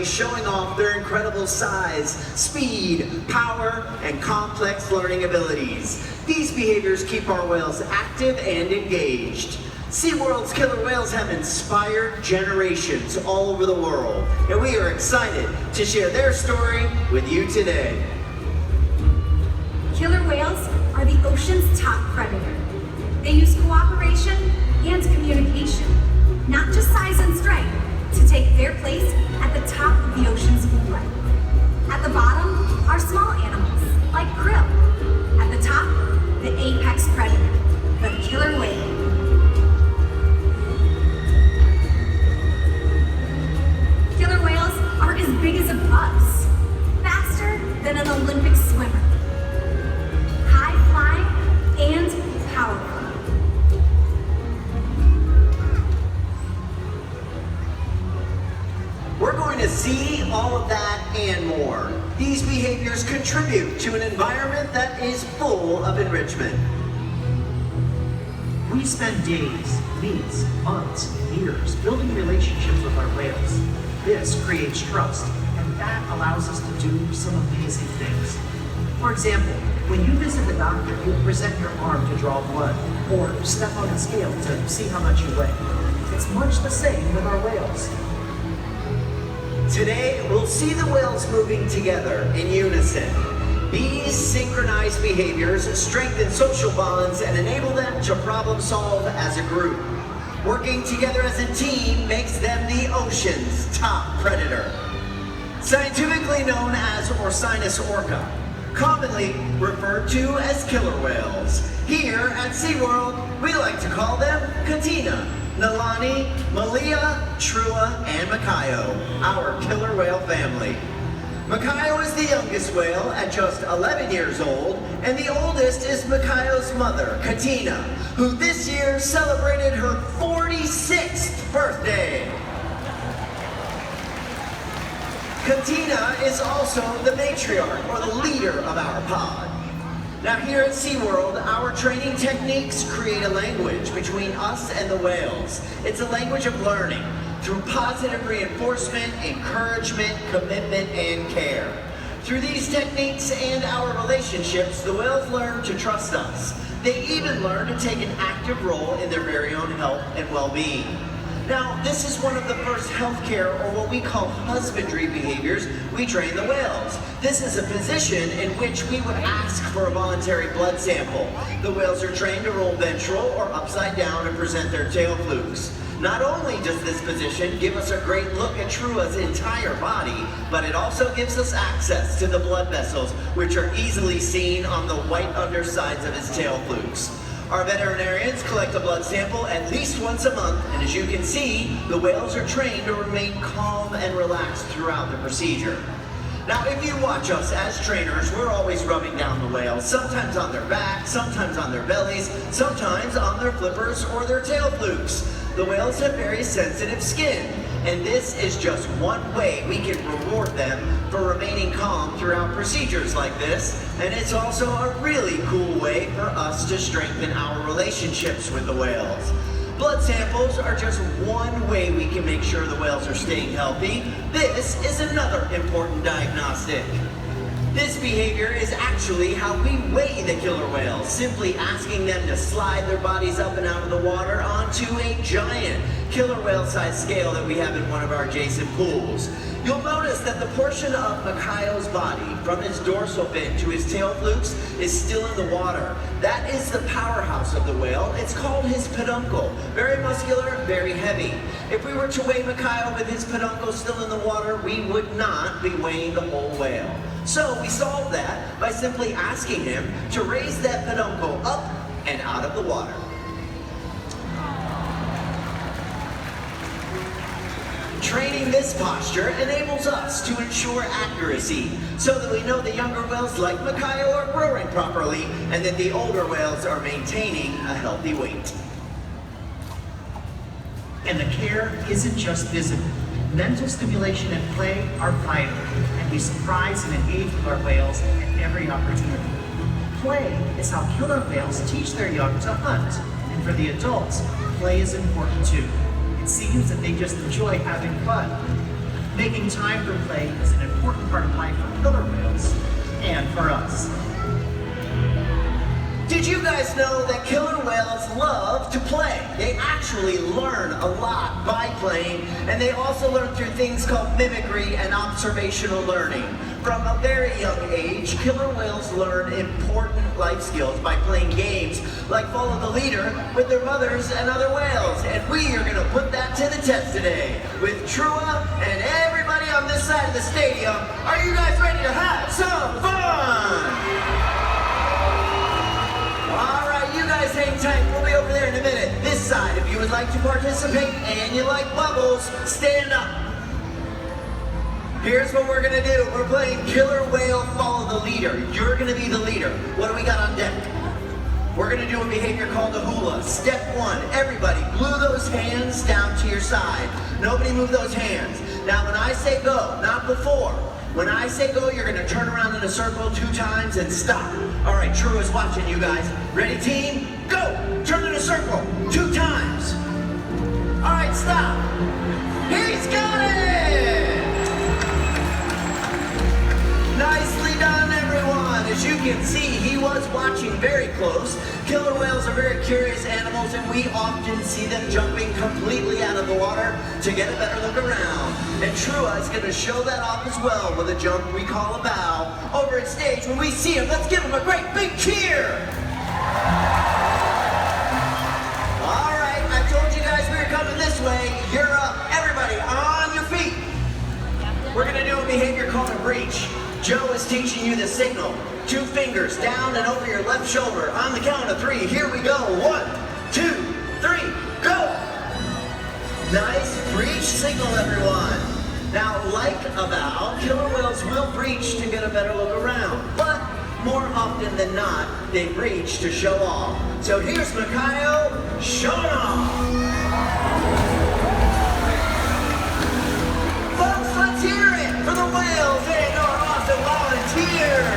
way, showing off their incredible size, speed, power, and complex learning abilities. These behaviors keep our whales active and engaged. SeaWorld's killer whales have inspired generations all over the world, and we are excited to share their story with you today. Killer whales are the ocean's top predator. They use cooperation and communication, not just size and strength, to take their place at the top of the ocean's food web. At the bottom are small animals, like krill. At the top, the apex predator, the killer whale. Killer whales are as big as a bus, faster than an Olympic swimmer, high-flying and powerful. We're going to see all of that and more. These behaviors contribute to an environment that is full of enrichment. We spend days, weeks, months, and years building relationships with our whales. This creates trust, and that allows us to do some amazing things. For example, when you visit the doctor, you present your arm to draw blood, or step on a scale to see how much you weigh. It's much the same with our whales. Today, we'll see the whales moving together in unison. These synchronized behaviors strengthen social bonds and enable them to problem solve as a group. Working together as a team makes them the ocean's top predator. Scientifically known as Orcinus orca, commonly referred to as killer whales. Here at SeaWorld, we like to call them Katina, Nalani, Malia, Trua, and Makaio, our killer whale family. Makaio is the youngest whale at just 11 years old, and the oldest is Makaio's mother, Katina, who this year celebrated her 46th birthday. Katina is also the matriarch, or the leader of our pod. Now here at SeaWorld, our training techniques create a language between us and the whales. It's a language of learning through positive reinforcement, encouragement, commitment, and care. Through these techniques and our relationships, the whales learn to trust us. They even learn to take an active role in their very own health and well-being. Now, this is one of the first healthcare, or what we call husbandry behaviors, we train the whales. This is a position in which we would ask for a voluntary blood sample. The whales are trained to roll ventral or upside down and present their tail flukes. Not only does this position give us a great look at Trua's entire body, but it also gives us access to the blood vessels, which are easily seen on the white undersides of his tail flukes. Our veterinarians collect a blood sample at least once a month, and as you can see, the whales are trained to remain calm and relaxed throughout the procedure. Now, if you watch us as trainers, we're always rubbing down the whales, sometimes on their backs, sometimes on their bellies, sometimes on their flippers or their tail flukes. The whales have very sensitive skin, and this is just one way we can reward them for remaining calm throughout procedures like this, and it's also a really cool way for us to strengthen our relationships with the whales. Blood samples are just one way we can make sure the whales are staying healthy. This is another important diagnostic. This behavior is actually how we weigh the killer whales, simply asking them to slide their bodies up and out of the water onto a giant killer whale-sized scale that we have in one of our adjacent pools. You'll notice that the portion of Makaio's body, from his dorsal fin to his tail flukes, is still in the water. That is the powerhouse of the whale. It's called his peduncle. Very muscular, very heavy. If we were to weigh Makaio with his peduncle still in the water, we would not be weighing the whole whale. So we solved that by simply asking him to raise that peduncle up and out of the water. Training this posture enables us to ensure accuracy so that we know the younger whales like Makaio are growing properly and that the older whales are maintaining a healthy weight. And the care isn't just physical. Mental stimulation and play are vital, and we surprise and engage with our whales at every opportunity. Play is how killer whales teach their young to hunt, and for the adults, play is important too. It seems that they just enjoy having fun. Making time for play is an important part of life for killer whales and for us. Did you guys know that killer whales love to play? They actually learn a lot by playing, and they also learn through things called mimicry and observational learning. From a very young age, killer whales learn important life skills by playing games like follow the leader with their mothers and other whales. And we are going to put that to the test today with Trua and everybody on this side of the stadium. Are you guys ready to have some fun? All right, you guys hang tight. We'll be over there in a minute. This side, if you would like to participate and you like bubbles, stand up. Here's what we're gonna do. We're playing Killer Whale Follow the Leader. You're gonna be the leader. What do we got on deck? We're gonna do a behavior called a hula. Step one, everybody glue those hands down to your side. Nobody move those hands. Now when I say go, not before. When I say go, you're gonna turn around in a circle 2 times and stop. All right, True is watching you guys. Ready, team? Go! Turn in a circle 2 times. All right, stop. He's got it! Nicely done, everyone. As you can see, he was watching very close. Killer whales are very curious animals, and we often see them jumping completely out of the water to get a better look around. And Trua is going to show that off as well with a jump we call a bow. Over at stage, when we see him, let's give him a great big cheer. All right, I told you guys we were coming this way. You're up. Everybody on your feet. We're going to do a behavior called a breach. Joe is teaching you the signal. 2 fingers down and over your left shoulder. On the count of 3, here we go. 1, 2, 3, go! Nice breach signal, everyone. Now, like a bow, killer whales will breach to get a better look around, but more often than not, they breach to show off. So here's Makaio showing off. Folks, let's hear it for the whales and our awesome volunteers.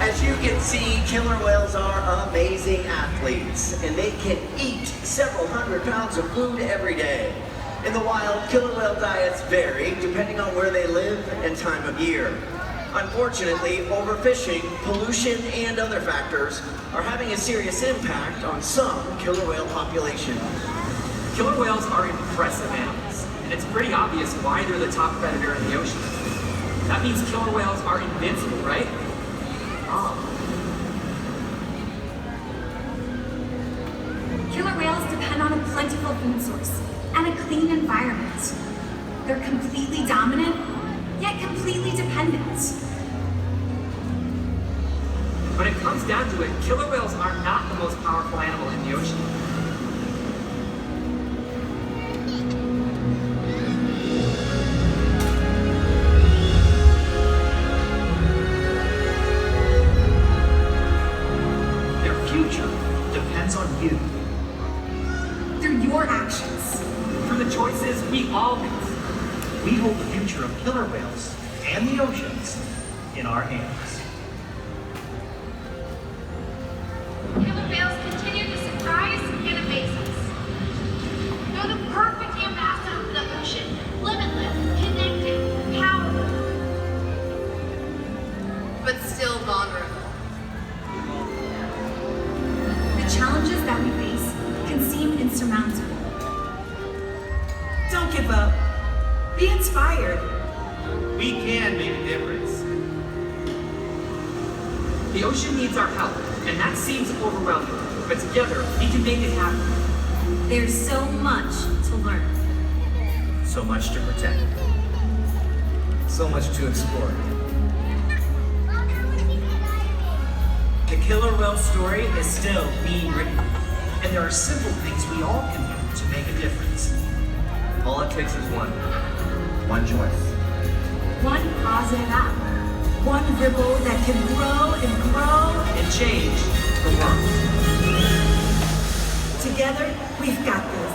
As you can see, killer whales are amazing athletes, and they can eat several hundred pounds of food every day. In the wild, killer whale diets vary depending on where they live and time of year. Unfortunately, overfishing, pollution, and other factors are having a serious impact on some killer whale populations. Killer whales are impressive animals, and it's pretty obvious why they're the top predator in the ocean. That means killer whales are invincible, right? Killer whales depend on a plentiful food source and a clean environment. They're completely dominant, yet completely dependent. When it comes down to it, killer whales are not the most powerful animal in the ocean. Their future depends on you. Through your actions. Through the choices we all make. We hold the future of killer whales and the oceans in our hands. Killer whales continue to surprise and amaze us. They're the perfect ambassador for the ocean. Limitless, connected, powerful, but still vulnerable. The challenges that we face can seem insurmountable. Don't give up. Be inspired. We can make a difference. The ocean needs our help, and that seems overwhelming. But together, we can make it happen. There's so much to learn. So much to protect. So much to explore. The killer whale story is still being written. And there are simple things we all can do to make a difference. All it takes is one choice. One positive act. One ripple that can grow and grow. And change the world. Together, we've got this.